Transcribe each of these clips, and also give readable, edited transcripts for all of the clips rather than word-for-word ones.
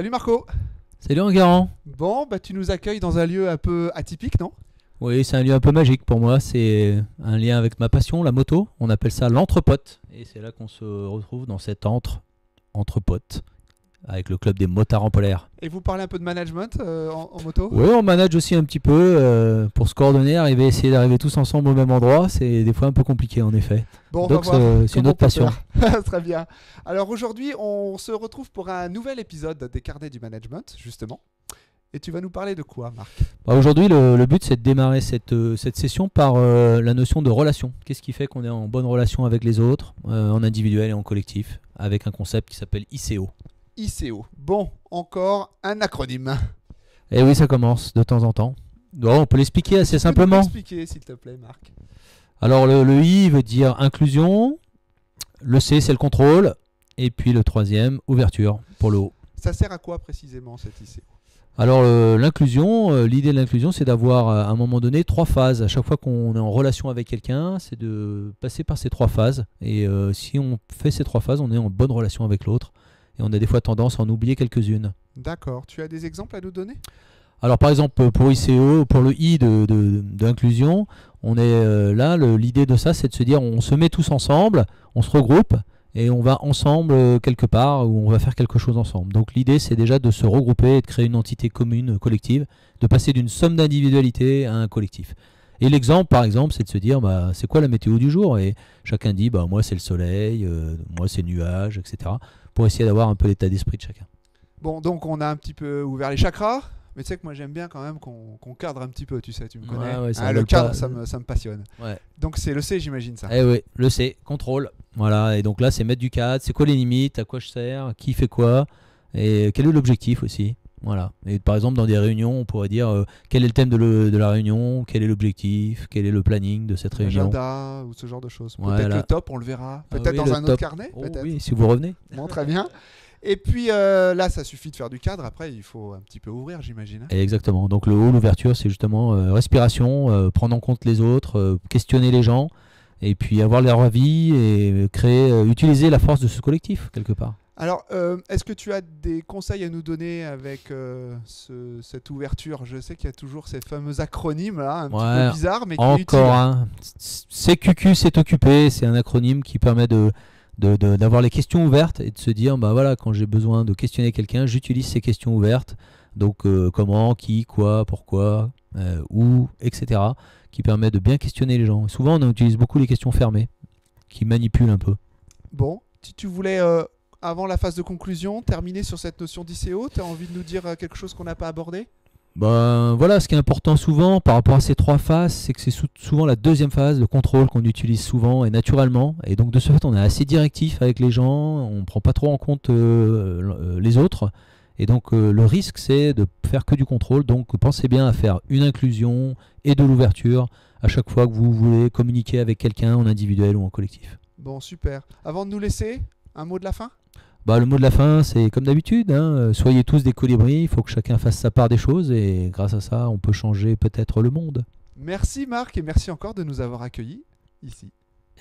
Salut Marco. Salut Enguerrand. Bon, tu nous accueilles dans un lieu un peu atypique, non? Oui, c'est un lieu un peu magique pour moi. C'est un lien avec ma passion, la moto. On appelle ça l'entrepote. Et c'est là qu'on se retrouve dans cet entrepote avec le club des motards en polaire. Et vous parlez un peu de management en moto? Oui, on manage aussi un petit peu pour se coordonner, essayer d'arriver tous ensemble au même endroit. C'est des fois un peu compliqué en effet. Bon, Donc on va voir c'est une comment autre on peut passion. faire. Très bien. Alors aujourd'hui, on se retrouve pour un nouvel épisode des carnets du management, justement. Et tu vas nous parler de quoi, Marc? Aujourd'hui, le but, c'est de démarrer cette session par la notion de relation. Qu'est-ce qui fait qu'on est en bonne relation avec les autres, en individuel et en collectif, avec un concept qui s'appelle ICO. ICO. Bon, encore un acronyme. Et oui, ça commence de temps en temps. Bon, on peut l'expliquer assez simplement. Tu peux nous expliquer, s'il te plaît, Marc? Alors, le I veut dire inclusion, le C, c'est le contrôle, et puis le troisième, ouverture, pour le O. Ça sert à quoi précisément, cet ICO? Alors l'inclusion, l'idée de l'inclusion, c'est d'avoir à un moment donné 3 phases. À chaque fois qu'on est en relation avec quelqu'un, c'est de passer par ces 3 phases. Et si on fait ces 3 phases, on est en bonne relation avec l'autre. Et on a des fois tendance à en oublier quelques-unes. D'accord. Tu as des exemples à nous donner? Alors par exemple pour ICO, pour le I de l'inclusion, on est là, l'idée de ça, c'est de se dire on se met tous ensemble, on se regroupe. Et on va ensemble quelque part où on va faire quelque chose ensemble. Donc l'idée c'est déjà de se regrouper et de créer une entité commune, collective, de passer d'une somme d'individualité à un collectif. Et l'exemple par exemple c'est de se dire c'est quoi la météo du jour, et chacun dit moi c'est le soleil, moi c'est le nuage, etc. Pour essayer d'avoir un peu l'état d'esprit de chacun. Bon, donc on a un petit peu ouvert les chakras. Mais tu sais que moi j'aime bien quand même qu'on cadre un petit peu, tu sais, tu me connais. Ouais, ça le cadre, pas... ça me passionne. Ouais. Donc c'est le C, j'imagine ça. Eh oui, le C, contrôle. Voilà, et donc là c'est mettre du cadre, c'est quoi les limites, à quoi je sers, qui fait quoi, et quel est l'objectif aussi. Voilà. Et par exemple dans des réunions, on pourrait dire quel est le thème de la réunion, quel est l'objectif, quel est le planning de cette réunion. L'agenda ou ce genre de choses. Voilà. Peut-être le top, on le verra. Peut-être oui, dans un top. autre carnet. Oh, peut-être. oui, si vous revenez. Bon, très bien. Et puis là, ça suffit de faire du cadre. Après, il faut un petit peu ouvrir, j'imagine. Et exactement. Donc le haut, l'ouverture, c'est justement respiration, prendre en compte les autres, questionner les gens, et puis avoir leur avis et utiliser la force de ce collectif quelque part. Alors, est-ce que tu as des conseils à nous donner avec cette ouverture? Je sais qu'il y a toujours ces fameux acronymes là, un petit peu bizarres, mais qui sont utiles. Encore un. CQQ, c'est occupé. C'est un acronyme qui permet d'avoir les questions ouvertes et de se dire voilà, quand j'ai besoin de questionner quelqu'un, j'utilise ces questions ouvertes. Donc comment, qui, quoi, pourquoi, où, etc. qui permet de bien questionner les gens. Et souvent on utilise beaucoup les questions fermées qui manipulent un peu. Bon, si tu voulais avant la phase de conclusion terminer sur cette notion d'ICO, tu as envie de nous dire quelque chose qu'on n'a pas abordé? Voilà, ce qui est important souvent par rapport à ces 3 phases, c'est que c'est souvent la deuxième phase, le contrôle, qu'on utilise souvent et naturellement. Et donc de ce fait, on est assez directif avec les gens, on ne prend pas trop en compte les autres. Et donc le risque, c'est de faire que du contrôle. Donc pensez bien à faire une inclusion et de l'ouverture à chaque fois que vous voulez communiquer avec quelqu'un en individuel ou en collectif. Bon, super. Avant de nous laisser, un mot de la fin? Le mot de la fin, c'est comme d'habitude, soyez tous des colibris, il faut que chacun fasse sa part des choses et grâce à ça, on peut changer peut-être le monde. Merci Marc et merci encore de nous avoir accueillis ici.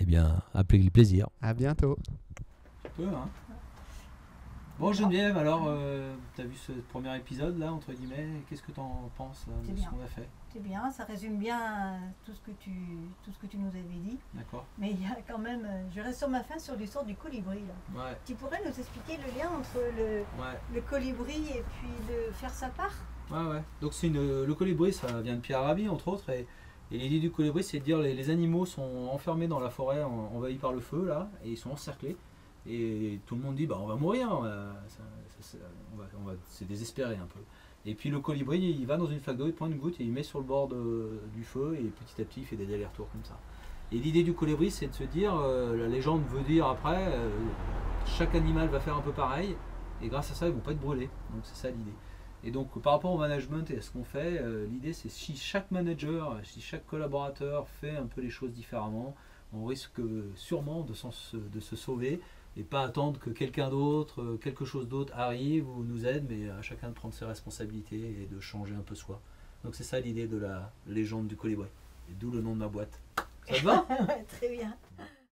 Eh bien, avec plaisir. À bientôt. Tu peux, hein. Bon Geneviève, alors, tu as vu ce premier épisode là, entre guillemets, qu'est-ce que tu en penses de ce qu'on a fait? C'est bien, ça résume bien tout ce que tu nous avais dit. D'accord. Mais il y a quand même, je reste sur ma fin sur l'histoire du colibri là. Ouais. Tu pourrais nous expliquer le lien entre le colibri et puis de faire sa part? Ouais. Donc le colibri, ça vient de Pierre Rabhi entre autres, et l'idée du colibri, c'est de dire les animaux sont enfermés dans la forêt, envahis par le feu là, et ils sont encerclés. Et tout le monde dit on va mourir, c'est désespéré un peu. Et puis le colibri, il va dans une flaque d'eau, il prend une goutte et il met sur le bord du feu, et petit à petit il fait des allers-retours comme ça. Et l'idée du colibri, c'est de se dire, la légende veut dire après, chaque animal va faire un peu pareil, et grâce à ça ils vont pas être brûlés. Donc c'est ça l'idée. Et donc par rapport au management et à ce qu'on fait, l'idée c'est si chaque manager, si chaque collaborateur fait un peu les choses différemment, on risque sûrement de se sauver, et pas attendre que quelqu'un d'autre, quelque chose d'autre arrive ou nous aide, mais à chacun de prendre ses responsabilités et de changer un peu soi. Donc c'est ça l'idée de la légende du colibri, et d'où le nom de ma boîte. Ça te va? Ouais, très bien.